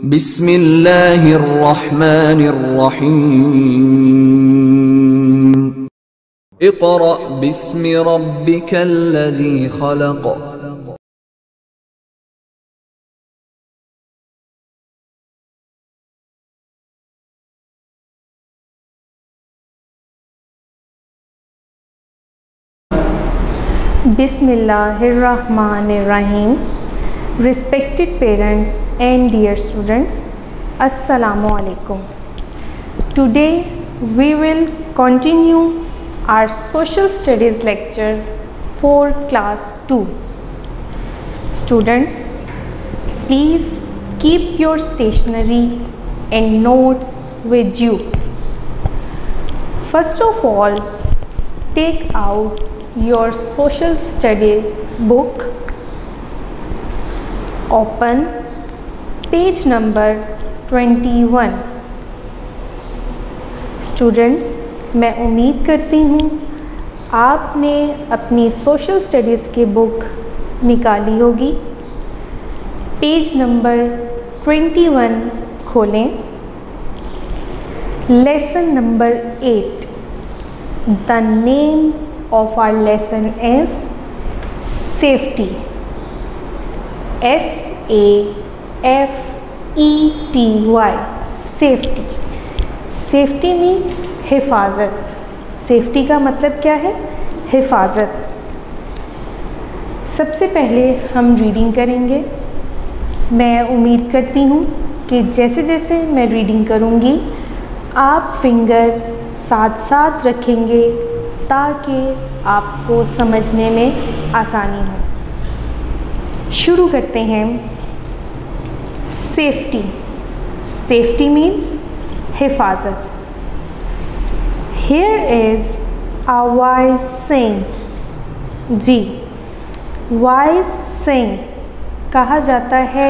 बिस्मिल्लाहिर्रहमानिर्रहीम। Iqra बिस्मि रब्बिकल्लज़ी खलक़। Bismillahirrahmanirrahim. Respected parents and dear students, Assalamu alaikum. Today we will continue our social studies lecture for class 2. Students, please keep your stationery and notes with you. First of all, take out your social study book, open page number 21. Students, मैं उम्मीद करती हूँ आपने अपनी social studies की book निकाली होगी। Page number 21 खोलें। Lesson number 8। The name of our lesson is safety. SAFETY. Safety. Safety means हिफाजत। सेफ्टी का मतलब क्या है? हिफाजत। सबसे पहले हम रीडिंग करेंगे। मैं उम्मीद करती हूँ कि जैसे जैसे मैं रीडिंग करूँगी आप फिंगर साथ साथ रखेंगे ताकि आपको समझने में आसानी हो। शुरू करते हैं। सेफ्टी। सेफ्टी मीन्स हिफाजत। Here is a wise saying. जी, wise saying कहा जाता है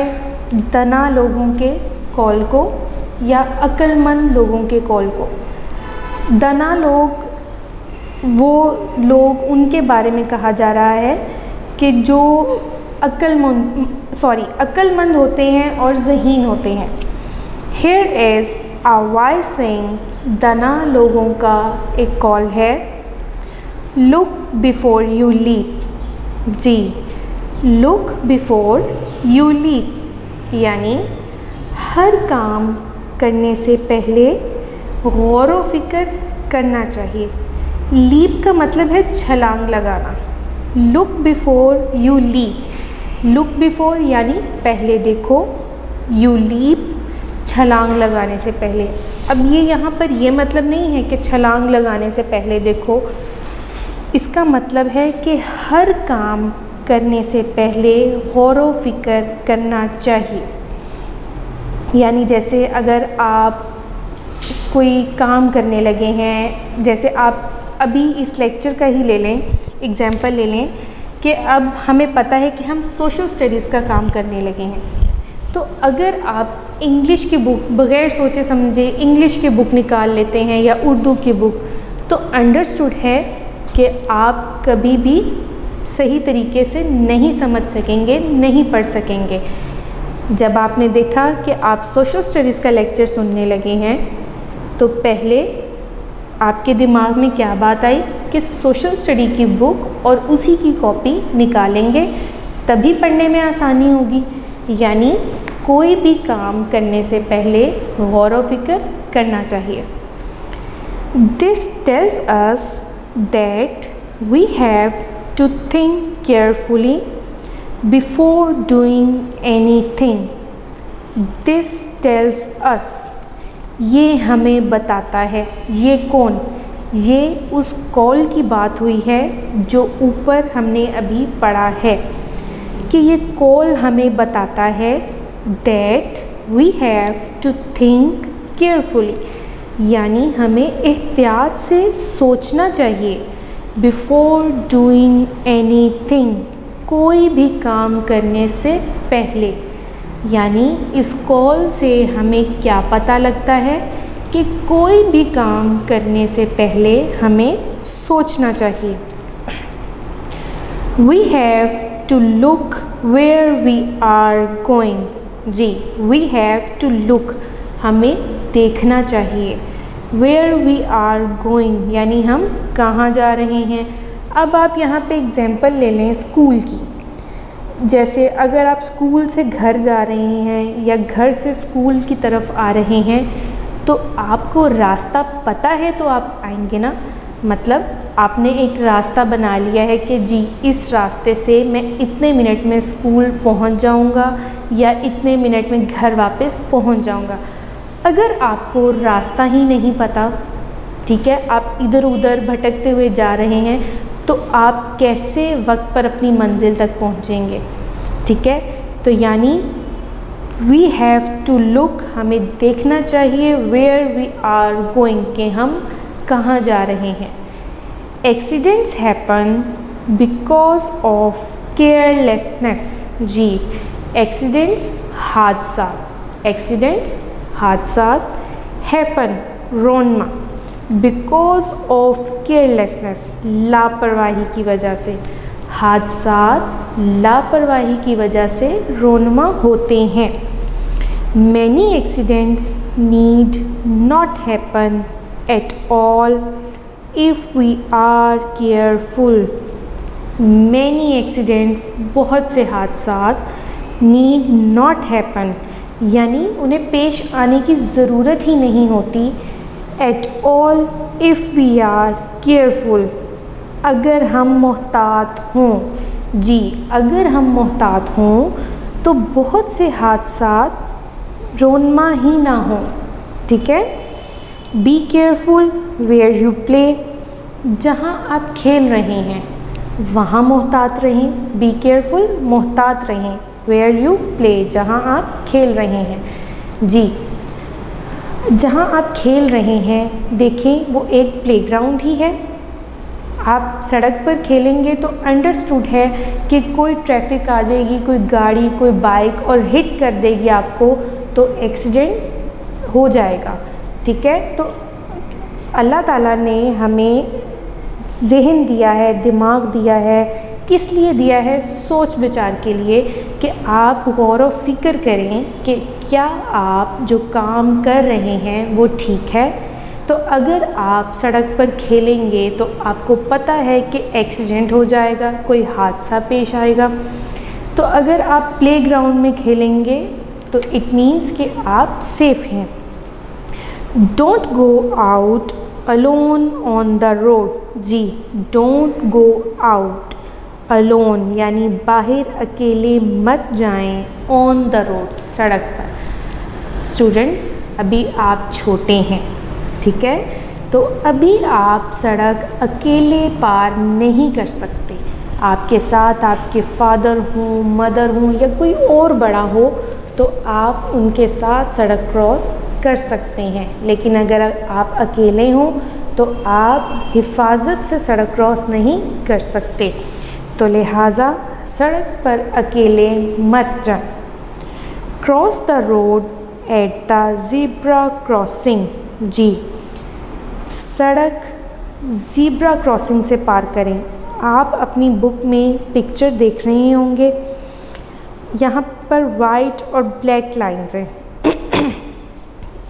दाना लोगों के कौल को या अक्लमंद लोगों के कौल को। दाना लोग वो लोग उनके बारे में कहा जा रहा है कि जो अक्लमंद होते हैं और ज़हीन होते हैं। Here is a wise saying. दाना लोगों का एक कॉल है। Look before you leap. Ji, look before you leap यानी हर काम करने से पहले गौर व फिक्र करना चाहिए। लीप का मतलब है छलांग लगाना। Look before you leap. Look before यानी पहले देखो, यू लीप छलांग लगाने से पहले। अब ये यहाँ पर ये मतलब नहीं है कि छलांग लगाने से पहले देखो। इसका मतलब है कि हर काम करने से पहले गौर व फिक्र करना चाहिए। यानी जैसे अगर आप कोई काम करने लगे हैं, जैसे आप अभी इस लेक्चर का ही ले लें, एग्जाम्पल ले लें कि अब हमें पता है कि हम सोशल स्टडीज़ का काम करने लगे हैं। तो अगर आप इंग्लिश की बुक बग़ैर सोचे समझे इंग्लिश की बुक निकाल लेते हैं या उर्दू की बुक, तो अंडरस्टूड है कि आप कभी भी सही तरीके से नहीं समझ सकेंगे, नहीं पढ़ सकेंगे। जब आपने देखा कि आप सोशल स्टडीज़ का लेक्चर सुनने लगे हैं तो पहले आपके दिमाग में क्या बात आई कि सोशल स्टडी की बुक और उसी की कॉपी निकालेंगे तभी पढ़ने में आसानी होगी। यानी कोई भी काम करने से पहले गौर व फिक्र करना चाहिए। This tells us that we have to think carefully before doing anything. This tells us, ये हमें बताता है। ये कौन? ये उस कॉल की बात हुई है जो ऊपर हमने अभी पढ़ा है कि ये कॉल हमें बताता है that we have to think carefully, यानी हमें एहतियात से सोचना चाहिए। बिफोर डूइंग एनीथिंग, कोई भी काम करने से पहले। यानी इस कॉल से हमें क्या पता लगता है कि कोई भी काम करने से पहले हमें सोचना चाहिए। We have to look where we are going. जी, वी हैव टू लुक, हमें देखना चाहिए। वेयर वी आर गोइंग, यानी हम कहाँ जा रहे हैं। अब आप यहाँ पे एग्जाम्पल ले लें स्कूल की। जैसे अगर आप स्कूल से घर जा रहे हैं या घर से स्कूल की तरफ आ रहे हैं तो आपको रास्ता पता है तो आप आएंगे ना। मतलब आपने एक रास्ता बना लिया है कि जी इस रास्ते से मैं इतने मिनट में स्कूल पहुंच जाऊंगा या इतने मिनट में घर वापस पहुंच जाऊंगा। अगर आपको रास्ता ही नहीं पता, ठीक है, आप इधर उधर भटकते हुए जा रहे हैं तो आप कैसे वक्त पर अपनी मंजिल तक पहुंचेंगे। ठीक है, तो यानी वी हैव टू लुक, हमें देखना चाहिए वेयर वी आर गोइंग, के हम कहाँ जा रहे हैं। Accidents happen because of carelessness, जी एक्सीडेंट्स हादसात हैपन रोनमा बिकॉज ऑफ केयरलेसनेस, लापरवाही की वजह से। हादसात लापरवाही की वजह से रोनमा होते हैं। Many accidents need not happen at all if we are careful. Many accidents, बहुत से हादसात, नीड नॉट हैपन, यानी उन्हें पेश आने की ज़रूरत ही नहीं होती। At all if we are careful, अगर हम मोहतात हों। जी, अगर हम मोहतात हों तो बहुत से हादसात रोनमा ही ना हो। ठीक है, be careful where you play, जहाँ आप खेल रहे हैं वहाँ मोहतात रहें। बी केयरफुल, मोहतात रहें। वेयर यू प्ले, जहाँ आप खेल रहे हैं। जी, जहाँ आप खेल रहे हैं देखें वो एक प्लेग्राउंड ही है। आप सड़क पर खेलेंगे तो अंडरस्टूड है कि कोई ट्रैफिक आ जाएगी, कोई गाड़ी, कोई बाइक और हिट कर देगी आपको तो एक्सीडेंट हो जाएगा। ठीक है, तो अल्लाह ताला ने हमें ज़हन दिया है, दिमाग दिया है, किस लिए दिया है? सोच विचार के लिए, कि आप गौर व फिक्र करें कि क्या आप जो काम कर रहे हैं वो ठीक है। तो अगर आप सड़क पर खेलेंगे तो आपको पता है कि एक्सीडेंट हो जाएगा, कोई हादसा पेश आएगा। तो अगर आप प्लेग्राउंड में खेलेंगे तो इट मीन्स कि आप सेफ हैं। Don't go out alone on the road, जी डोंट गो आउट अलोन, यानी बाहर अकेले मत जाएं। ऑन द रोड, सड़क पर। स्टूडेंट्स, अभी आप छोटे हैं, ठीक है, तो अभी आप सड़क अकेले पार नहीं कर सकते। आपके साथ आपके फादर हों, मदर हों या कोई और बड़ा हो तो आप उनके साथ सड़क क्रॉस कर सकते हैं। लेकिन अगर आप अकेले हों तो आप हिफाजत से सड़क क्रॉस नहीं कर सकते। तो लिहाजा सड़क पर अकेले मत जाएं। Cross the road at the zebra crossing, जी सड़क ज़ीब्रा क्रॉसिंग से पार करें। आप अपनी बुक में पिक्चर देख रहे होंगे, यहाँ पर वाइट और ब्लैक लाइंस हैं।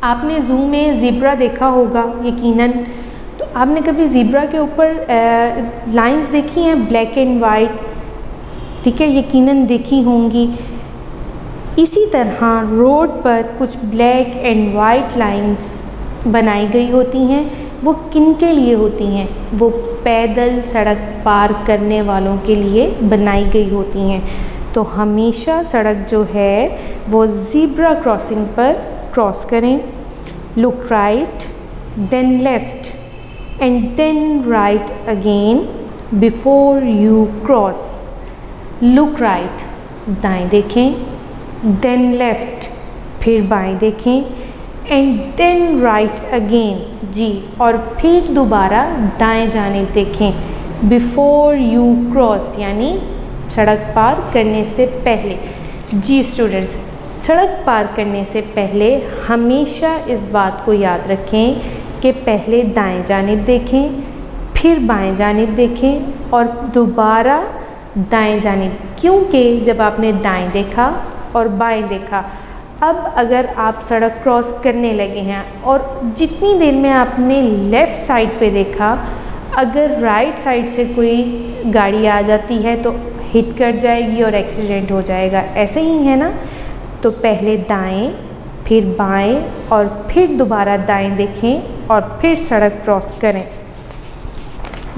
आपने ज़ू में ज़ीब्रा देखा होगा यकीनन, तो आपने कभी ज़ीब्रा के ऊपर लाइंस देखी हैं ब्लैक एंड वाइट? ठीक है, यकीनन देखी होंगी। इसी तरह रोड पर कुछ ब्लैक एंड वाइट लाइंस बनाई गई होती हैं। वो किन के लिए होती हैं? वो पैदल सड़क पार करने वालों के लिए बनाई गई होती हैं। तो हमेशा सड़क जो है वो ज़ीब्रा क्रॉसिंग पर क्रॉस करें। Look right then left and then right again before you cross. Look right, दाएं देखें, देन लेफ़्ट, फिर बाएं देखें, एंड देन राइट अगेन, जी और फिर दोबारा दाएं जानिब देखें। बिफोर यू क्रॉस, यानी सड़क पार करने से पहले। जी स्टूडेंट्स, सड़क पार करने से पहले हमेशा इस बात को याद रखें कि पहले दाएं जानिब देखें, फिर बाएं जानिब देखें और दोबारा दाएं जानिब, क्योंकि जब आपने दाएं देखा और बाएं देखा अब अगर आप सड़क क्रॉस करने लगे हैं और जितनी देर में आपने लेफ़्ट साइड पे देखा, अगर राइट साइड से कोई गाड़ी आ जाती है तो हिट कर जाएगी और एक्सीडेंट हो जाएगा, ऐसे ही है ना। तो पहले दाएं, फिर बाएं और फिर दोबारा दाएं देखें और फिर सड़क क्रॉस करें।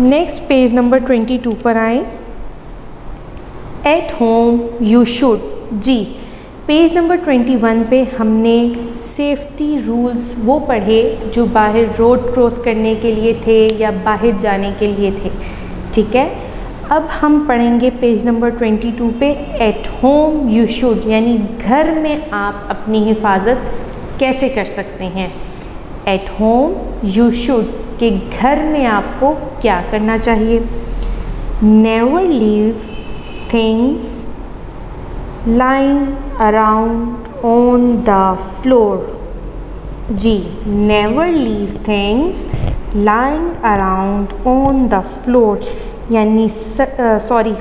नेक्स्ट पेज नंबर 22 पर आएँ। एट होम यू शुड, जी पेज नंबर 21 पे हमने सेफ्टी रूल्स वो पढ़े जो बाहर रोड क्रॉस करने के लिए थे या बाहर जाने के लिए थे, ठीक है। अब हम पढ़ेंगे पेज नंबर 22 पे एट होम यू शुड, यानी घर में आप अपनी हिफाजत कैसे कर सकते हैं। एट होम यू शुड कि घर में आपको क्या करना चाहिए। Never leave things lying around on the floor, जी never leave things lying around on the floor, यानी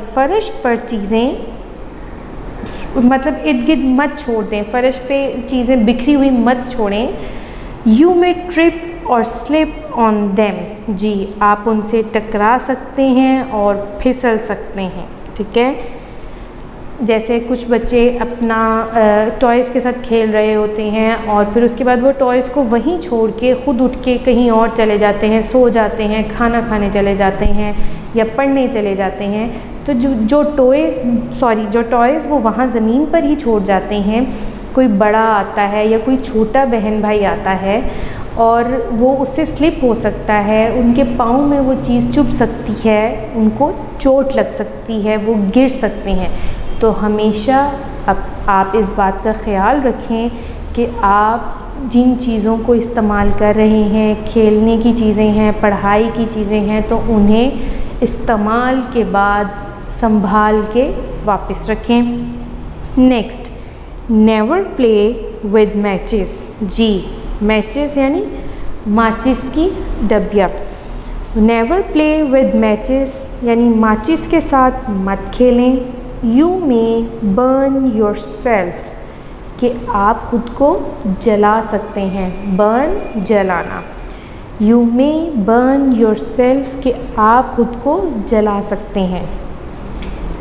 फर्श पर चीज़ें, मतलब इर्द गिर्द मत छोड़ दें, फर्श पे चीज़ें बिखरी हुई मत छोड़ें। यू मे ट्रिप और स्लिप ऑन देम, जी आप उनसे टकरा सकते हैं और फिसल सकते हैं, ठीक है। जैसे कुछ बच्चे अपना टॉयज़ के साथ खेल रहे होते हैं और फिर उसके बाद वो टॉयज़ को वहीं छोड़ के ख़ुद उठ के कहीं और चले जाते हैं, सो जाते हैं, खाना खाने चले जाते हैं या पढ़ने चले जाते हैं। तो जो टॉयज़ वो वहाँ ज़मीन पर ही छोड़ जाते हैं, कोई बड़ा आता है या कोई छोटा बहन भाई आता है और वो उससे स्लिप हो सकता है, उनके पाँव में वो चीज़ चुभ सकती है, उनको चोट लग सकती है, वो गिर सकते हैं। तो हमेशा आप इस बात का ख़याल रखें कि आप जिन चीज़ों को इस्तेमाल कर रहे हैं, खेलने की चीज़ें हैं, पढ़ाई की चीज़ें हैं, तो उन्हें इस्तेमाल के बाद संभाल के वापस रखें। Next, never play with matches, जी मैचेस यानी माचिस की डबिया। नेवर प्ले विद मैचेस यानी माचिस के साथ मत खेलें। You may burn yourself कि आप ख़ुद को जला सकते हैं, बर्न जलाना। You may burn yourself कि आप ख़ुद को जला सकते हैं।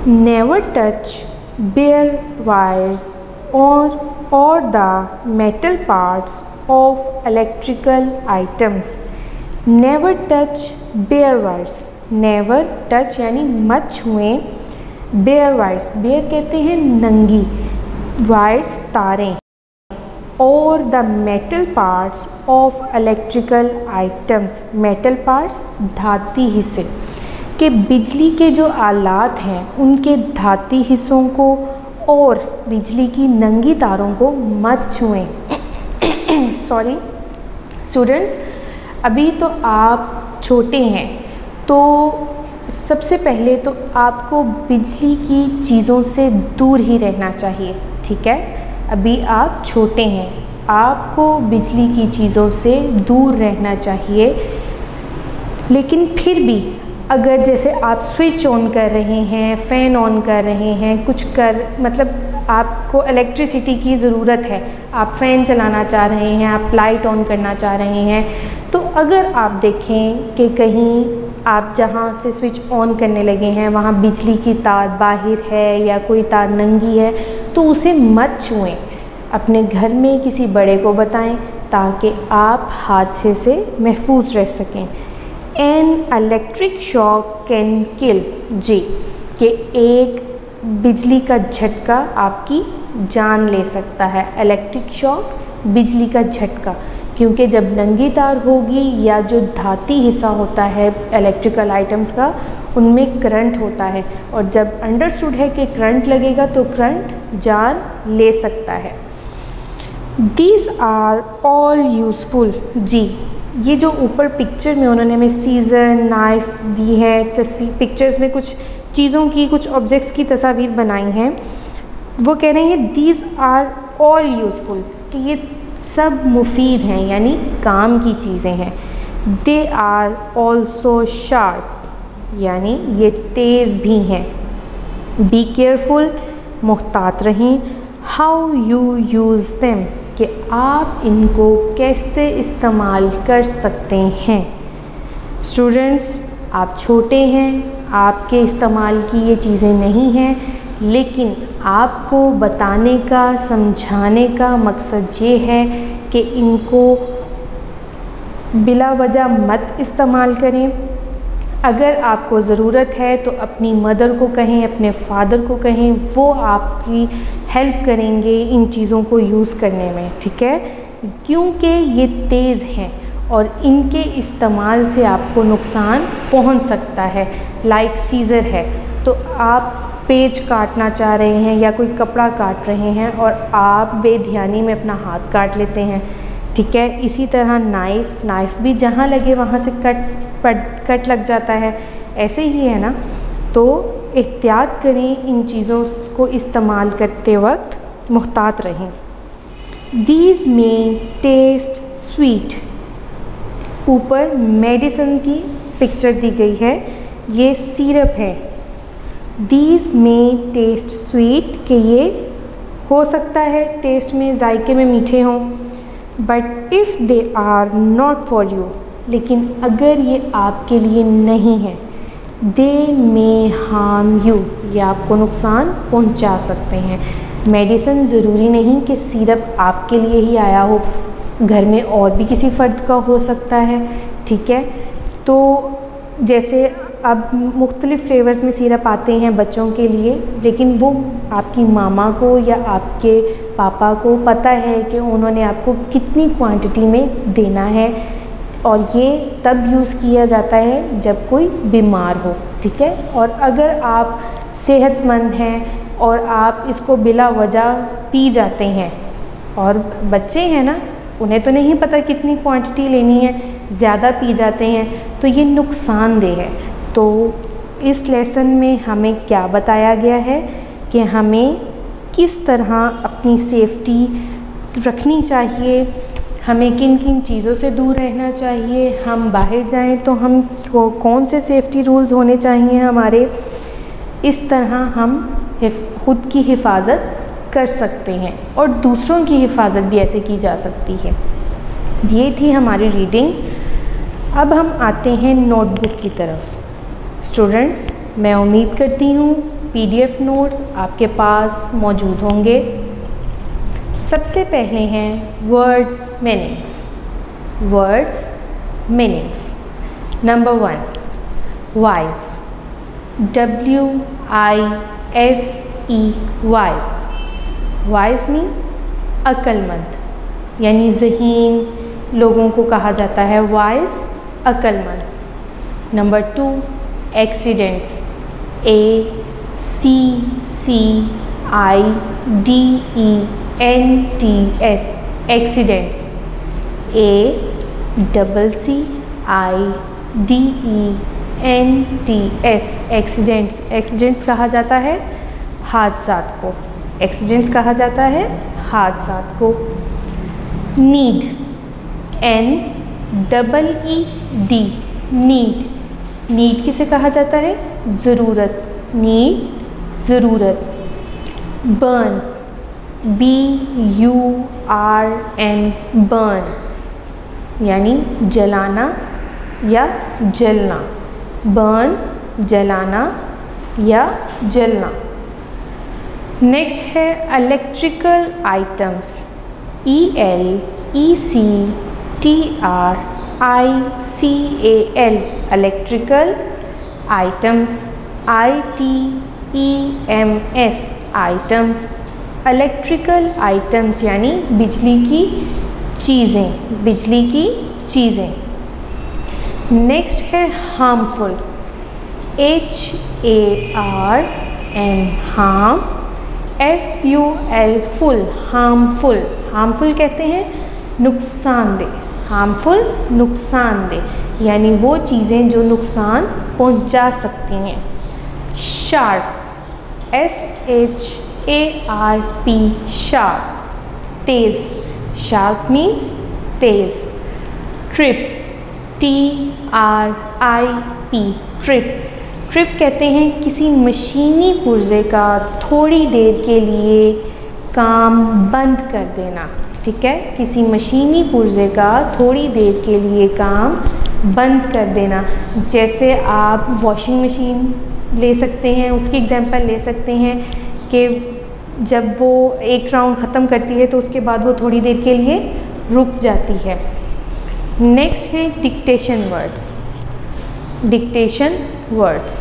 नेवर टच बेयर वायर्स और the metal parts of electrical items. Never touch bare wires, never touch यानी मत छुएं बेयर वायर्स, बेयर कहते हैं नंगी, वायर्स तारें, और the metal parts of electrical items, metal parts धाती हिस्से के बिजली के जो आलात हैं उनके धाती हिस्सों को और बिजली की नंगी तारों को मत छुएं। सॉरी स्टूडेंट्स, अभी तो आप छोटे हैं, तो सबसे पहले तो आपको बिजली की चीज़ों से दूर ही रहना चाहिए, ठीक है। अभी आप छोटे हैं, आपको बिजली की चीज़ों से दूर रहना चाहिए। लेकिन फिर भी अगर जैसे आप स्विच ऑन कर रहे हैं, फ़ैन ऑन कर रहे हैं, मतलब आपको इलेक्ट्रिसिटी की ज़रूरत है, आप फ़ैन चलाना चाह रहे हैं, आप लाइट ऑन करना चाह रहे हैं, तो अगर आप देखें कि कहीं आप जहाँ से स्विच ऑन करने लगे हैं वहाँ बिजली की तार बाहर है या कोई तार नंगी है, तो उसे मत छुएं। अपने घर में किसी बड़े को बताएं ताकि आप हादसे से महफूज रह सकें। An electric shock can kill, जी कि एक बिजली का झटका आपकी जान ले सकता है। इलेक्ट्रिक शॉक, बिजली का झटका, क्योंकि जब नंगी तार होगी या जो धाती हिस्सा होता है इलेक्ट्रिकल आइटम्स का, उनमें करंट होता है, और जब अंडरस्टूड है कि करंट लगेगा तो करंट जान ले सकता है। दीज आर ऑल यूज़फुल, जी ये जो ऊपर पिक्चर में उन्होंने हमें सीज़र, नाइफ़ दी है, तस्वीर पिक्चर्स में कुछ चीज़ों की, कुछ ऑब्जेक्ट्स की तस्वीर बनाई हैं, वो कह रहे हैं दीज आर ऑल यूज़फुल कि ये सब मुफीद हैं, यानी काम की चीज़ें हैं। दे आर ऑल्सो शार्प, यानी ये तेज़ भी हैं। बी केयरफुल, मुहतात रहें। हाउ यू यूज़ देम, कि आप इनको कैसे इस्तेमाल कर सकते हैं। स्टूडेंट्स, आप छोटे हैं, आपके इस्तेमाल की ये चीज़ें नहीं हैं, लेकिन आपको बताने का, समझाने का मकसद ये है कि इनको बिला वजह मत इस्तेमाल करें। अगर आपको ज़रूरत है तो अपनी मदर को कहें, अपने फादर को कहें, वो आपकी हेल्प करेंगे इन चीज़ों को यूज़ करने में, ठीक है। क्योंकि ये तेज़ हैं और इनके इस्तेमाल से आपको नुकसान पहुंच सकता है। लाइक सीज़र है, तो आप पेज काटना चाह रहे हैं या कोई कपड़ा काट रहे हैं और आप बेध्यानी में अपना हाथ काट लेते हैं, ठीक है। इसी तरह नाइफ़ भी जहाँ लगे वहाँ से कट लग जाता है, ऐसे ही है ना। तो एहतियात करें, इन चीज़ों को इस्तेमाल करते वक्त मुहतात रहें। दीज में टेस्ट स्वीट, ऊपर मेडिसिन की पिक्चर दी गई है, ये सिरप है। दीज में टेस्ट स्वीट, कि ये हो सकता है टेस्ट में, जायके में मीठे हों, but if they are not for you, लेकिन अगर ये आपके लिए नहीं है, दे मे हार्म यू, ये आपको नुकसान पहुंचा सकते हैं। मेडिसिन ज़रूरी नहीं कि सिरप आपके लिए ही आया हो, घर में और भी किसी फ़र्द का हो सकता है, ठीक है। तो जैसे अब मुख्तलिफ़ फ्लेवर्स में सिरप आते हैं बच्चों के लिए, लेकिन वो आपकी मामा को या आपके पापा को पता है कि उन्होंने आपको कितनी क्वांटिटी में देना है, और ये तब यूज़ किया जाता है जब कोई बीमार हो, ठीक है। और अगर आप सेहतमंद हैं और आप इसको बिला वजह पी जाते हैं, और बच्चे हैं ना, उन्हें तो नहीं पता कितनी क्वांटिटी लेनी है, ज़्यादा पी जाते हैं, तो ये नुकसानदेह है। तो इस लेसन में हमें क्या बताया गया है कि हमें किस तरह अपनी सेफ्टी रखनी चाहिए, हमें किन किन चीज़ों से दूर रहना चाहिए, हम बाहर जाएं तो हम कौन से सेफ्टी रूल्स होने चाहिए हमारे, इस तरह हम खुद की हिफाजत कर सकते हैं और दूसरों की हिफाजत भी ऐसे की जा सकती है। ये थी हमारी रीडिंग। अब हम आते हैं नोटबुक की तरफ। स्टूडेंट्स, मैं उम्मीद करती हूँ PDF नोट्स आपके पास मौजूद होंगे। सबसे पहले हैं words meanings. Words meanings. Number 1, wise, WISE, wise. Wise mean अक्लमंद, यानी ज़हीन लोगों को कहा जाता है वाइज, अक्लमंद। Number 2, accidents, ACCIDENTS, accidents, ACCIDENTS, accidents. Accidents कहा जाता है हादसात को, एक्सीडेंट्स कहा जाता है हादसात को। Need, NEED, need. नीड किसे कहा जाता है? ज़रूरत, नीड, ज़रूरत। बर्न, BURN, बर्न, यानी जलाना या जलना। बर्न, जलाना या जलना। नेक्स्ट है electrical items, ELECTRICAL, electrical items, ITEMS, items. Electrical items यानी बिजली की चीज़ें, बिजली की चीज़ें। नेक्स्ट है harmful, HARM, harm, FUL, full, harmful. Harmful कहते हैं नुकसानदेह, हार्मफुल नुकसानदेह, यानी वो चीज़ें जो नुकसान पहुंचा सकती हैं। शार्प, SHARP, शार्प, तेज़। शार्प मीन्स तेज़। Trip, TRIP, trip. ट्रिप कहते हैं किसी मशीनी पुर्जे का थोड़ी देर के लिए काम बंद कर देना, ठीक है। किसी मशीनी पुर्जे का थोड़ी देर के लिए काम बंद कर देना। जैसे आप वॉशिंग मशीन ले सकते हैं, उसकी एग्जांपल ले सकते हैं कि जब वो एक राउंड ख़त्म करती है तो उसके बाद वो थोड़ी देर के लिए रुक जाती है। नेक्स्ट है dictation words. Dictation words,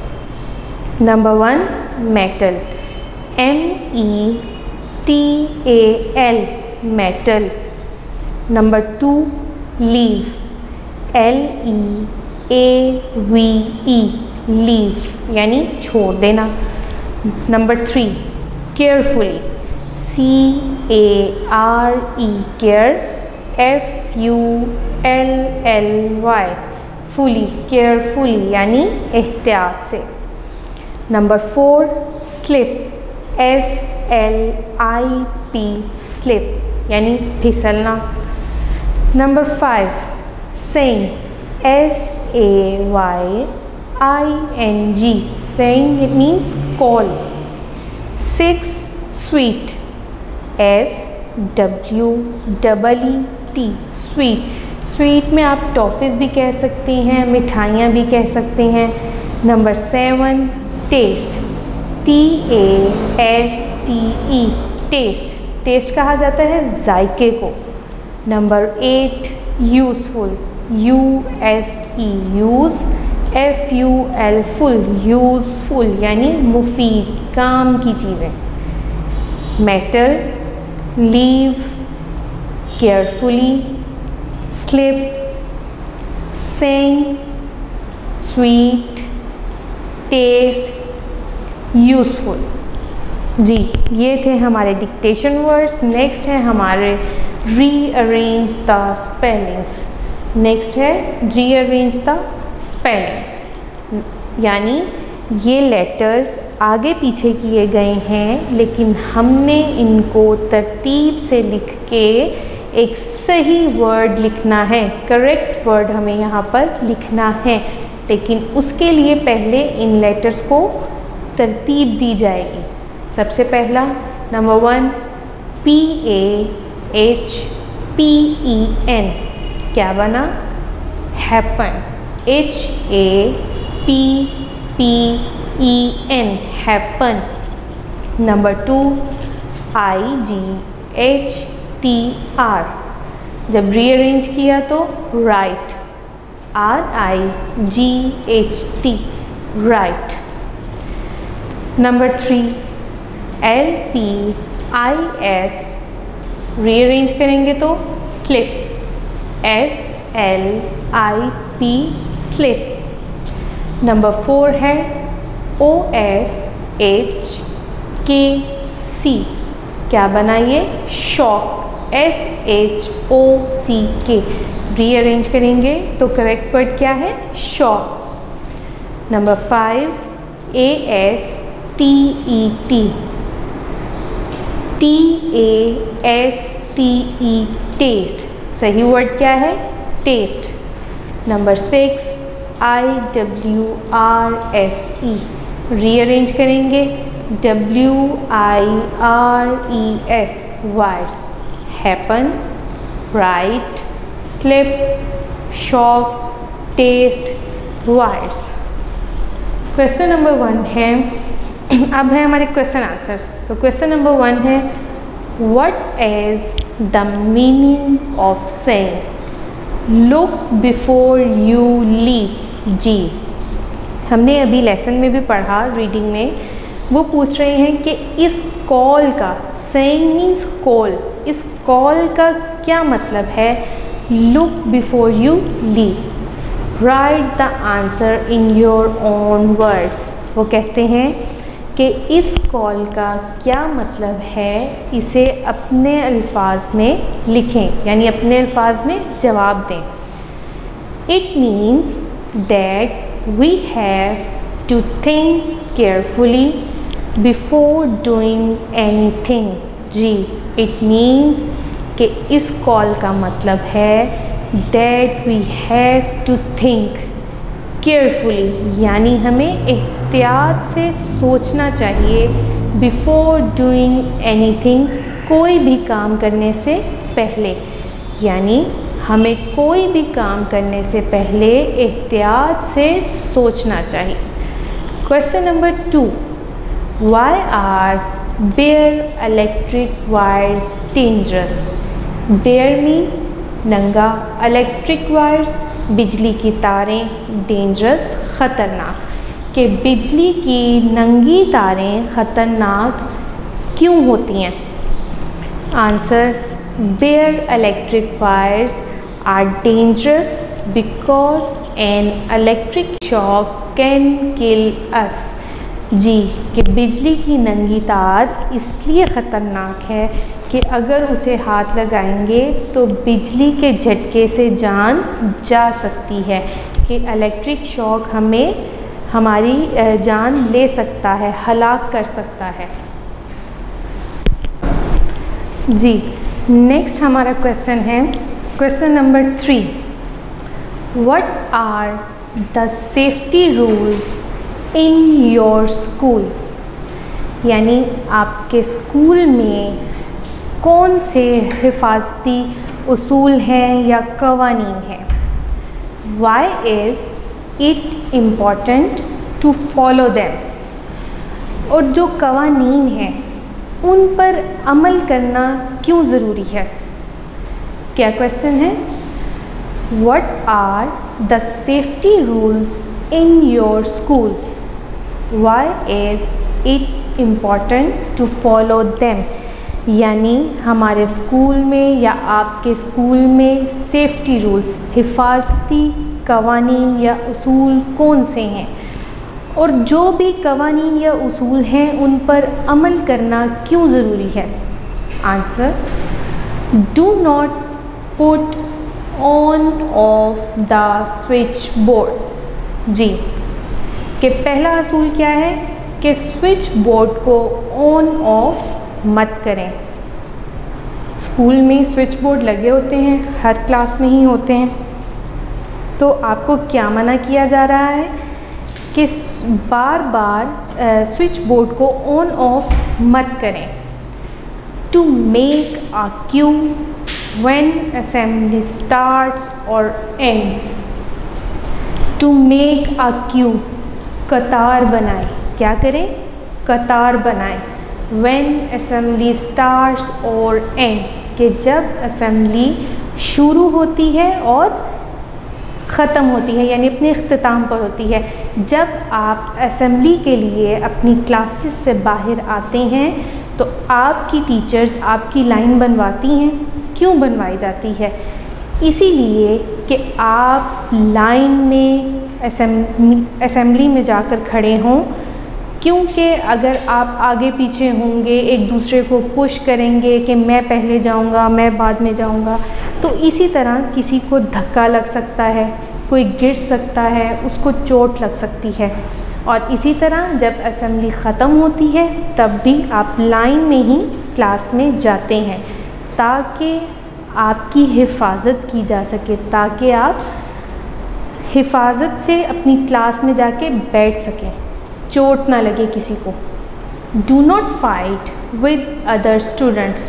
number 1 metal, METAL metal. Number 2 leave, LEAVE leave यानी छोड़ देना। Number 3 carefully, CARE care, FULLY fully, carefully यानी एहतियात से। नंबर 4 स्लिप, SLIP स्लिप यानी फिसलना। Number 5 saying, SAYING saying it means call. 6 sweet, SWEET sweet. Sweet में आप टॉफ़ीज़ भी कह सकते हैं, मिठाइयाँ भी कह सकते हैं। Number 7 taste, TASTE taste, taste कहा जाता है जायके को। Number 8 useful, USE use, FUL ful useful यानी मुफीद, काम की चीज़ें। Metal, leave, carefully, slip, saying, sweet, taste, useful. जी, ये थे हमारे डिक्टेशन वर्ड्स। नेक्स्ट है हमारे रीअरेंज द स्पेलिंग्स। नेक्स्ट है रीअरेंज द स्पेलिंग्स, यानी ये लेटर्स आगे पीछे किए गए हैं लेकिन हमने इनको तरतीब से लिख के एक सही वर्ड लिखना है, करेक्ट वर्ड हमें यहाँ पर लिखना है। लेकिन उसके लिए पहले इन लेटर्स को तरतीब दी जाएगी। सबसे पहला नंबर 1 PAHPEN क्या बना? Happen. HAPPEN happen. Number 2 IGHTR जब रीअरेंज किया तो right, RIGHT right. Number 3 LPIS rearrange करेंगे तो स्लिप, SLIP स्लिप। नंबर 4 है OSHKC क्या बनाइए? शॉक, SHOCK रीअरेंज करेंगे तो करेक्ट वर्ड क्या है? Shock. Number 5 ASTET TASTE taste, सही वर्ड क्या है? टेस्ट। नंबर 6 IWRSE रीअरेंज करेंगे WIRES wires, happen, right, slip, shock, taste, wires. Question number 1 है, अब है हमारे क्वेश्चन आंसर्स। तो क्वेश्चन नंबर 1 है what is the meaning of saying look before you leave? जी, हमने अभी लेसन में भी पढ़ा, रीडिंग में वो पूछ रहे हैं कि इस कॉल का, सेइंग मीन्स कॉल, इस कॉल का क्या मतलब है? Look before you leave, right the answer in your own words. वो कहते हैं कि इस कॉल का क्या मतलब है, इसे अपने अल्फाज में लिखें, यानी अपने अल्फाज में जवाब दें। It means that we have to think carefully before doing anything. जी, इट मीन्स कि इस कॉल का मतलब है that we have to think carefully, यानी हमें एहतियात से सोचना चाहिए, बिफोर डूइंग एनीथिंग कोई भी काम करने से पहले, यानी हमें कोई भी काम करने से पहले एहतियात से सोचना चाहिए। Question number 2, why are bare electric wires dangerous? Bare mean नंगा, इलेक्ट्रिक वायर्स बिजली की तारें, डेंजरस ख़तरनाक, कि बिजली की नंगी तारें ख़तरनाक क्यों होती हैं? Answer, bare electric wires are dangerous because an electric shock can kill us। जी, कि बिजली की नंगी तार इसलिए ख़तरनाक है कि अगर उसे हाथ लगाएंगे तो बिजली के झटके से जान जा सकती है, कि इलेक्ट्रिक शॉक हमारी जान ले सकता है, हलाक कर सकता है। जी, नेक्स्ट हमारा क्वेश्चन है question number 3, what are the safety rules in your school? यानी आपके स्कूल में कौन से हिफाजती उसूल हैं या कवानीन हैं? Why is it important to follow them? और जो कवानीन हैं उन पर अमल करना क्यों ज़रूरी है? क्या क्वेश्चन है? What are the safety rules in your school? Why is it important to follow them? यानी हमारे स्कूल में या आपके स्कूल में सेफ्टी रूल्स, हिफाजती कवानीन या उसूल कौन से हैं, और जो भी कवानीन या उसूल हैं उन पर अमल करना क्यों ज़रूरी है? Answer, do not put on off the switch board. जी, कि पहला असूल क्या है कि स्विच बोर्ड को ऑन ऑफ मत करें। स्कूल में स्विच बोर्ड लगे होते हैं, हर क्लास में ही होते हैं, तो आपको क्या मना किया जा रहा है कि बार बार स्विच बोर्ड को ऑन ऑफ मत करें। To make a queue when assembly starts or ends। to make a queue, कतार बनाएं। क्या करें? कतार बनाएं। when assembly starts or ends, कि जब असेंबली शुरू होती है और ख़त्म होती है, यानी अपने इख्तिताम पर होती है। जब आप असेंबली के लिए अपनी क्लासेस से बाहर आते हैं तो आपकी टीचर्स आपकी लाइन बनवाती हैं। क्यों बनवाई जाती है? इसीलिए कि आप लाइन में असेंबली में जाकर खड़े हों, क्योंकि अगर आप आगे पीछे होंगे, एक दूसरे को पुश करेंगे कि मैं पहले जाऊंगा, मैं बाद में जाऊंगा, तो इसी तरह किसी को धक्का लग सकता है, कोई गिर सकता है, उसको चोट लग सकती है। और इसी तरह जब असेंबली ख़त्म होती है तब भी आप लाइन में ही क्लास में जाते हैं ताकि आपकी हिफाजत की जा सके, ताकि आप हिफाजत से अपनी क्लास में जाके बैठ सकें, चोट ना लगे किसी को। Do not fight with other students,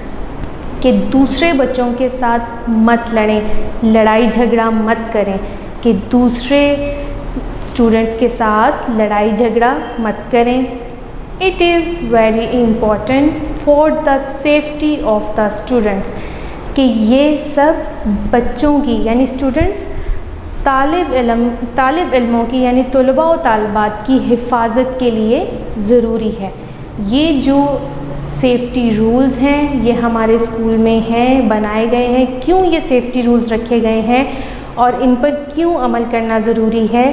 कि दूसरे बच्चों के साथ मत लड़ें, लड़ाई झगड़ा मत करें, कि दूसरे स्टूडेंट्स के साथ लड़ाई झगड़ा मत करें। It is very important for the safety of the students, कि ये सब बच्चों की यानी स्टूडेंट्स तालिब इल्मों की यानी तलबा और तालिबात की हिफाजत के लिए ज़रूरी है। ये जो सेफ्टी रूल्स हैं ये हमारे स्कूल में हैं, बनाए गए हैं। क्यों ये सेफ्टी रूल्स रखे गए हैं और इन पर क्यों अमल करना ज़रूरी है?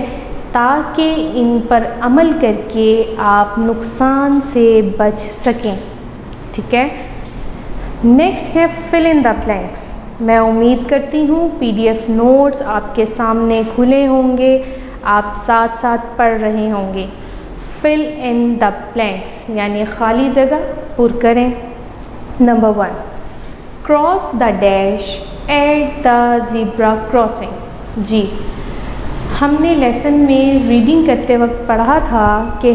ताकि इन पर अमल करके आप नुकसान से बच सकें। ठीक है, नेक्स्ट है फिल इन द ब्लैंक्स। मैं उम्मीद करती हूँ PDF नोट्स आपके सामने खुले होंगे, आप साथ साथ पढ़ रहे होंगे। फिल इन द ब्लैंक्स यानी खाली जगह पुर करें। Number 1, cross the dash at the zebra crossing. जी, हमने लेसन में रीडिंग करते वक्त पढ़ा था कि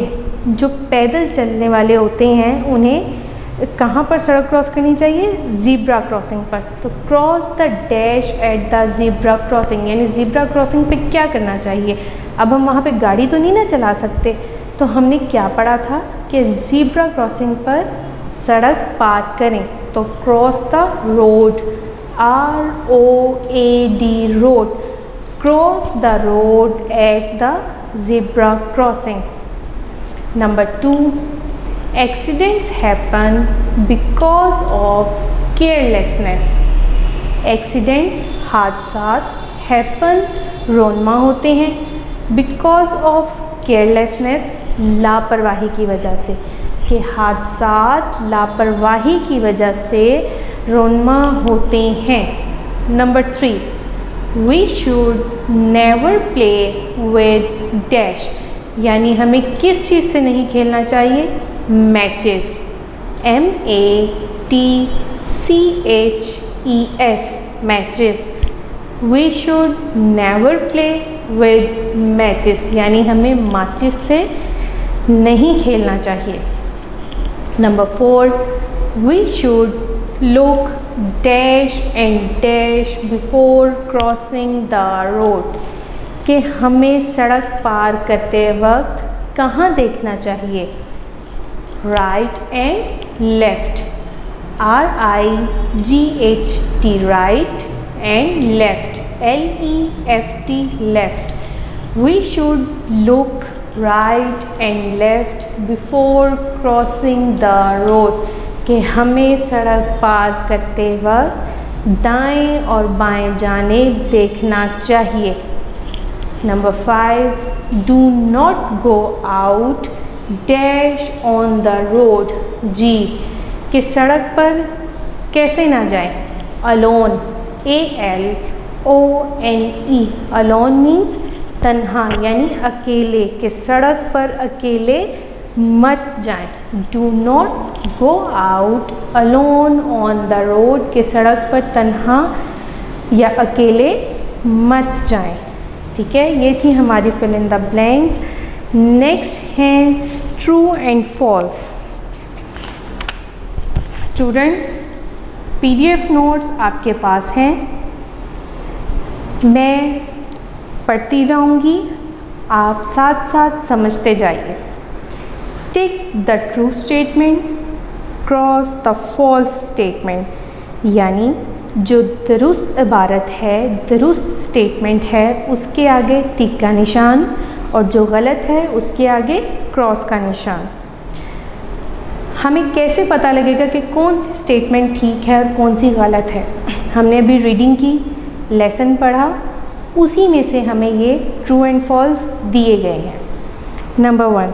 जो पैदल चलने वाले होते हैं उन्हें कहाँ पर सड़क क्रॉस करनी चाहिए? ज़ीब्रा क्रॉसिंग पर। तो cross the dash at the zebra crossing, यानी ज़ीब्रा क्रॉसिंग पे क्या करना चाहिए? अब हम वहाँ पे गाड़ी तो नहीं ना चला सकते, तो हमने क्या पढ़ा था कि ज़ीब्रा क्रॉसिंग पर सड़क पार करें, तो cross the road, ROAD road, cross the road at the zebra crossing. Number 2, accidents happen because of carelessness. Accidents, हादसात, हैपन रोनमा होते हैं, बिकॉज ऑफ केयरलेसनेस, लापरवाही की वजह से, कि हादसात लापरवाही की वजह से रोनमा होते हैं। Number 3, we should never play with dash, यानी हमें किस चीज़ से नहीं खेलना चाहिए? Matches, MATCHES, matches. We should never play with matches, यानी हमें माचिस से नहीं खेलना चाहिए। Number 4, we should look dash and dash before crossing the road, कि हमें सड़क पार करते वक्त कहाँ देखना चाहिए? Right and left, RIGHT, right and left, LEFT, left. We should look right and left before crossing the road, कि हमें सड़क पार करते वक्त दाएं और बाएं जानिब देखना चाहिए। Number 5, do not go out dash on the road, जी, कि सड़क पर कैसे ना जाएं? अलोन, ALONE, अलोन मीन्स तन्हा, यानी अकेले, कि सड़क पर अकेले मत जाएं। Do not go out alone on the road, कि सड़क पर तन्हा या अकेले मत जाएं। ठीक है, ये थी हमारी fill in the blanks. Next हैं true and false. Students, PDF notes आपके पास हैं, मैं पढ़ती जाऊंगी, आप साथ साथ समझते जाइए। Tick the true statement, cross the false statement, यानी जो दुरुस्त इबारत है, दुरुस्त स्टेटमेंट है, उसके आगे टिक का निशान, और जो गलत है उसके आगे क्रॉस का निशान। हमें कैसे पता लगेगा कि कौन सी स्टेटमेंट ठीक है और कौन सी गलत है? हमने अभी रीडिंग की, लेसन पढ़ा, उसी में से हमें ये ट्रू एंड फॉल्स दिए गए हैं। Number 1,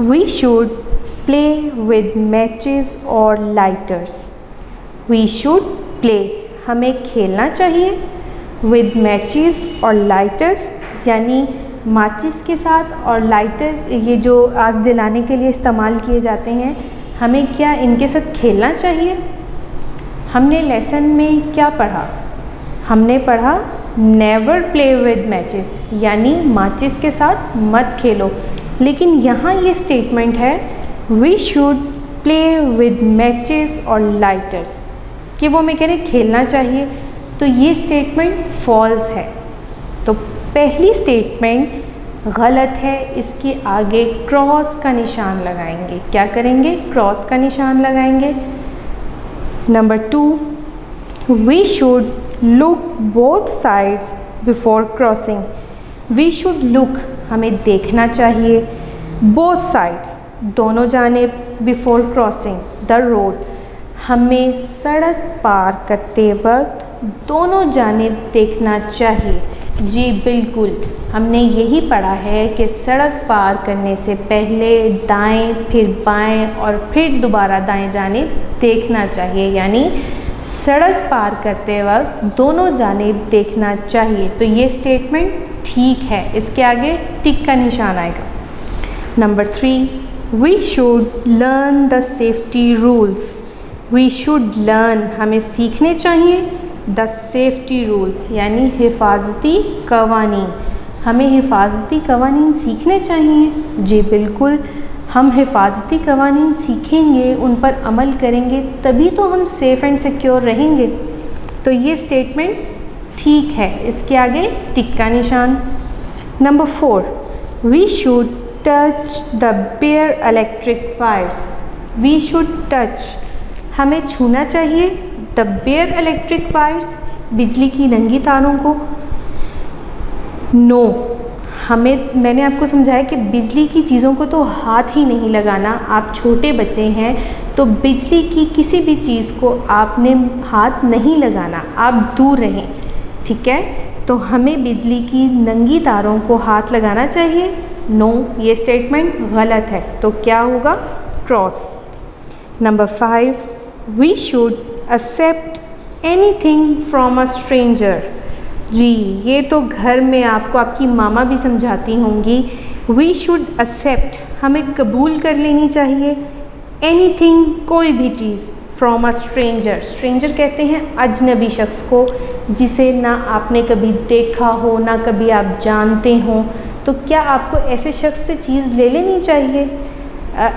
we should play with matches और लाइटर्स। वी शुड प्ले, हमें खेलना चाहिए, विद मैचेस और लाइटर्स, यानी माचिस के साथ, और लाइटर ये जो आग जलाने के लिए इस्तेमाल किए जाते हैं, हमें क्या इनके साथ खेलना चाहिए? हमने लेसन में क्या पढ़ा? हमने पढ़ा नेवर प्ले विद मैचेस, यानी माचिस के साथ मत खेलो। लेकिन यहाँ ये स्टेटमेंट है we should play with matches और लाइटर्स, कि वो मैं कह रही खेलना चाहिए, तो ये स्टेटमेंट फॉल्स है। तो पहली स्टेटमेंट गलत है, इसके आगे क्रॉस का निशान लगाएंगे। क्या करेंगे? क्रॉस का निशान लगाएंगे। Number 2, we should look both sides before crossing. We should look, हमें देखना चाहिए, बोथ साइड्स, दोनों जानिब, बिफोर क्रॉसिंग द रोड, हमें सड़क पार करते वक्त दोनों जानिब देखना चाहिए। जी बिल्कुल, हमने यही पढ़ा है कि सड़क पार करने से पहले दाएं, फिर बाएं और फिर दोबारा दाएं जानिब देखना चाहिए, यानी सड़क पार करते वक्त दोनों जानिब देखना चाहिए। तो ये स्टेटमेंट ठीक है, इसके आगे टिक का निशान आएगा। Number 3, we should learn the safety rules. We should learn, हमें सीखने चाहिए, द सेफ्टी रूल्स, यानी हिफाजती कवानीन, हमें हिफाजती कवानीन सीखने चाहिए। जी बिल्कुल, हम हिफाजती कवानीन सीखेंगे, उन पर अमल करेंगे, तभी तो हम सेफ़ एंड सिक्योर रहेंगे। तो ये स्टेटमेंट ठीक है। इसके आगे टिक का निशान। Number 4, we should touch the bare electric wires. We should touch, हमें छूना चाहिए, द बेयर इलेक्ट्रिक वायर्स, बिजली की नंगी तारों को। नो, मैंने आपको समझाया कि बिजली की चीज़ों को तो हाथ ही नहीं लगाना। आप छोटे बच्चे हैं तो बिजली की किसी भी चीज़ को आपने हाथ नहीं लगाना, आप दूर रहें, ठीक है। तो हमें बिजली की नंगी तारों को हाथ लगाना चाहिए। नो, ये स्टेटमेंट गलत है। तो क्या होगा? Cross. Number 5, we should accept anything from a stranger. जी, ये तो घर में आपको आपकी मामा भी समझाती होंगी। वी शुड एक्सेप्ट, हमें कबूल कर लेनी चाहिए, एनीथिंग, कोई भी चीज़, फ्रॉम अ स्ट्रेंजर। स्ट्रेंजर कहते हैं अजनबी शख्स को, जिसे ना आपने कभी देखा हो, ना कभी आप जानते हो। तो क्या आपको ऐसे शख्स से चीज़ ले लेनी चाहिए?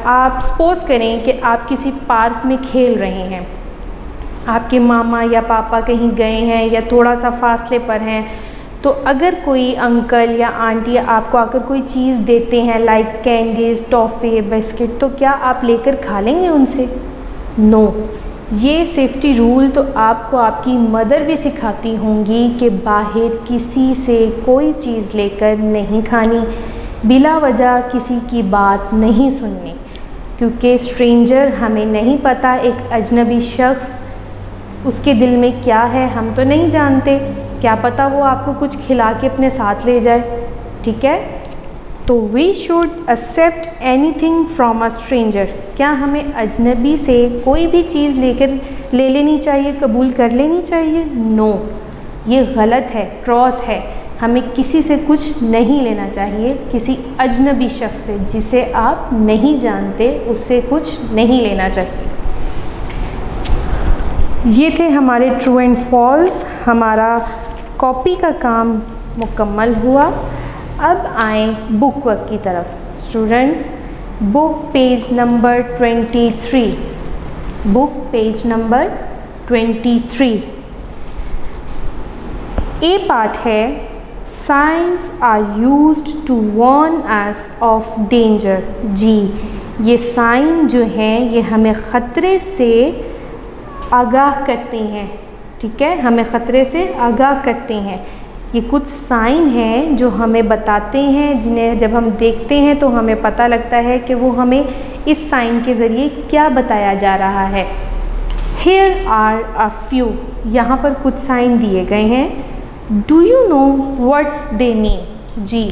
आप सपोज़ करें कि आप किसी पार्क में खेल रहे हैं, आपके मामा या पापा कहीं गए हैं या थोड़ा सा फासले पर हैं, तो अगर कोई अंकल या आंटी आपको आकर कोई चीज़ देते हैं लाइक कैंडीज़, टॉफ़ी, बिस्किट, तो क्या आप लेकर खा लेंगे उनसे? नो। ये सेफ्टी रूल तो आपको आपकी मदर भी सिखाती होंगी कि बाहर किसी से कोई चीज़ लेकर नहीं खानी, बिला वजह किसी की बात नहीं सुननी, क्योंकि स्ट्रेंजर हमें नहीं पता, एक अजनबी शख्स, उसके दिल में क्या है हम तो नहीं जानते, क्या पता वो आपको कुछ खिला के अपने साथ ले जाए, ठीक है। तो we should accept anything from a stranger, क्या हमें अजनबी से कोई भी चीज़ ले लेनी चाहिए, कबूल कर लेनी चाहिए? नो, ये गलत है, क्रॉस है। हमें किसी से कुछ नहीं लेना चाहिए, किसी अजनबी शख्स से जिसे आप नहीं जानते उससे कुछ नहीं लेना चाहिए। ये थे हमारे ट्रू एंड फॉल्स। हमारा कॉपी का काम मुकम्मल हुआ। अब आए बुक वर्क की तरफ। Students, book page number 23, book page number 23। A part है signs are used to warn us of danger. जी, ये साइन जो हैं ये हमें ख़तरे से आगाह करते हैं, ठीक है, हमें ख़तरे से आगाह करते हैं। ये कुछ साइन हैं जो हमें बताते हैं, जिन्हें जब हम देखते हैं तो हमें पता लगता है कि वो हमें इस साइन के ज़रिए क्या बताया जा रहा है। Here are a few, यहाँ पर कुछ साइन दिए गए हैं। Do you know what they mean? Ji,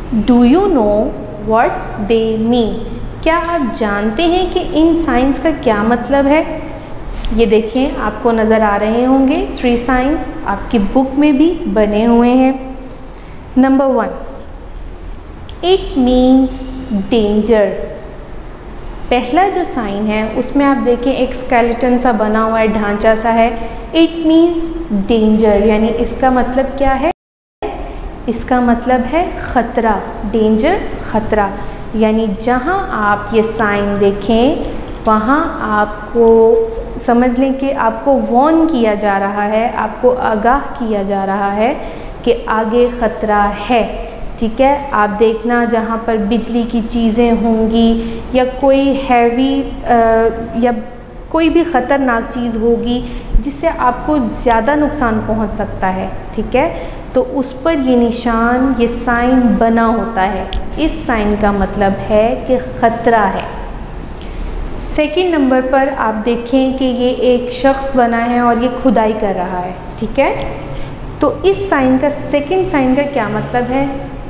Do you know what they mean? क्या आप जानते हैं कि इन साइंस का क्या मतलब है? ये देखें, आपको नज़र आ रहे होंगे 3 साइंस, आपकी बुक में भी बने हुए हैं। Number 1, it means danger. पहला जो साइन है उसमें आप देखें एक स्केलेटन सा बना हुआ है, ढांचा सा है। इट मीन्स डेंजर, यानी इसका मतलब क्या है? इसका मतलब है ख़तरा। डेंजर, ख़तरा, यानी जहाँ आप ये साइन देखें वहाँ आपको समझ लें कि आपको वार्न किया जा रहा है, आपको आगाह किया जा रहा है कि आगे ख़तरा है, ठीक है। आप देखना जहाँ पर बिजली की चीज़ें होंगी या कोई हैवी या कोई भी ख़तरनाक चीज़ होगी जिससे आपको ज़्यादा नुकसान पहुँच सकता है, ठीक है, तो उस पर ये निशान, ये साइन बना होता है। इस साइन का मतलब है कि ख़तरा है। सेकंड नंबर पर आप देखें कि ये एक शख्स बना है और ये खुदाई कर रहा है, ठीक है। तो इस साइन का, सेकंड साइन का क्या मतलब है?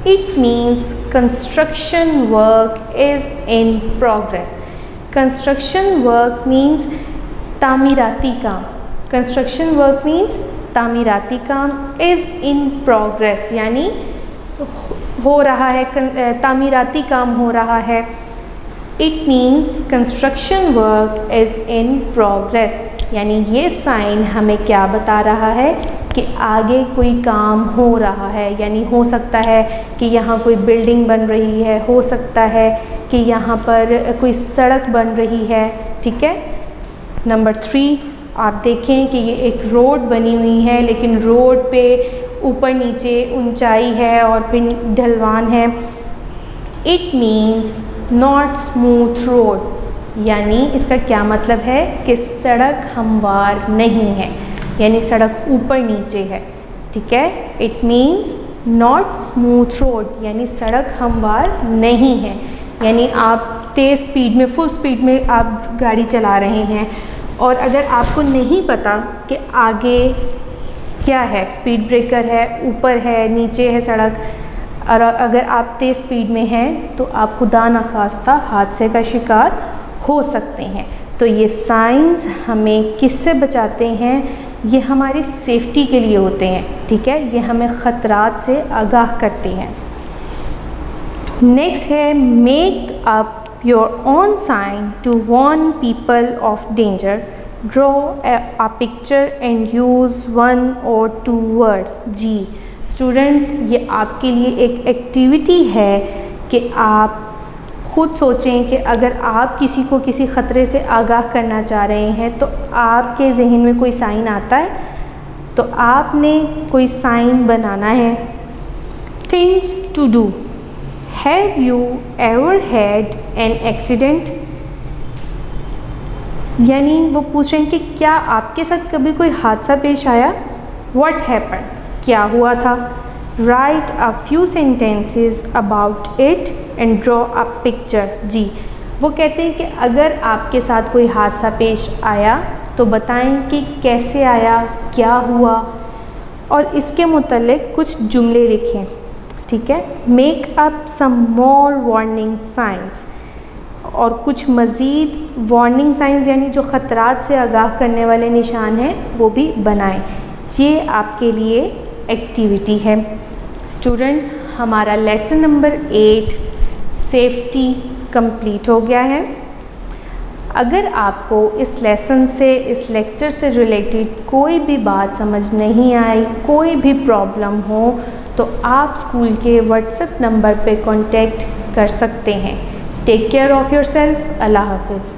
It means construction work is in progress. Construction work means तामीराती काम। कंस्ट्रक्शन वर्क मीन्स तामीराती काम। इज़ इन प्रोग्रेस यानी हो रहा है, तामीराती काम हो रहा है। It means construction work is in progress, यानी ये साइन हमें क्या बता रहा है कि आगे कोई काम हो रहा है, यानी हो सकता है कि यहाँ कोई बिल्डिंग बन रही है, हो सकता है कि यहाँ पर कोई सड़क बन रही है, ठीक है। नंबर 3, आप देखें कि ये एक रोड बनी हुई है, लेकिन रोड पे ऊपर नीचे ऊंचाई है और फिर ढलवान है। It means not smooth road, यानी इसका क्या मतलब है कि सड़क हमवार नहीं है, यानी सड़क ऊपर नीचे है, ठीक है। It means not smooth road, यानी सड़क हमवार नहीं है, यानी आप तेज़ स्पीड में, फुल स्पीड में आप गाड़ी चला रहे हैं और अगर आपको नहीं पता कि आगे क्या है, स्पीड ब्रेकर है, ऊपर है, नीचे है सड़क, और अगर आप तेज़ स्पीड में हैं तो आप खुदा न खास्ता हादसे का शिकार हो सकते हैं। तो ये साइंस हमें किससे बचाते हैं? ये हमारी सेफ्टी के लिए होते हैं, ठीक है। ये हमें ख़तरात से आगाह करते हैं। नेक्स्ट है make up your own sign to warn people of danger. Draw a picture and use 1 or 2 words। जी स्टूडेंट्स, ये आपके लिए एक एक्टिविटी है कि आप खुद सोचें कि अगर आप किसी को किसी ख़तरे से आगाह करना चाह रहे हैं तो आपके जहन में कोई साइन आता है, तो आपने कोई साइन बनाना है। Things to do. Have you ever had an accident? यानी वो पूछ रहे हैं कि क्या आपके साथ कभी कोई हादसा पेश आया? What happen? क्या हुआ था? Write a few sentences about it and draw a picture. जी वो कहते हैं कि अगर आपके साथ कोई हादसा पेश आया तो बताएं कि कैसे आया, क्या हुआ, और इसके मुतल्लिक कुछ जुमले लिखें, ठीक है। मेक अप सम मोर वार्निंग साइंस, और कुछ मज़ीद वार्निंग साइंस यानी जो ख़तरात से आगाह करने वाले निशान हैं वो भी बनाएं। ये आपके लिए एक्टिविटी है। स्टूडेंट्स, हमारा लेसन नंबर 8 सेफ्टी कंप्लीट हो गया है। अगर आपको इस लेसन से, इस लेक्चर से रिलेटेड कोई भी बात समझ नहीं आई, कोई भी प्रॉब्लम हो, तो आप स्कूल के व्हाट्सएप नंबर पे कांटेक्ट कर सकते हैं। Take care of yourself. अल्लाह हाफ़िज़।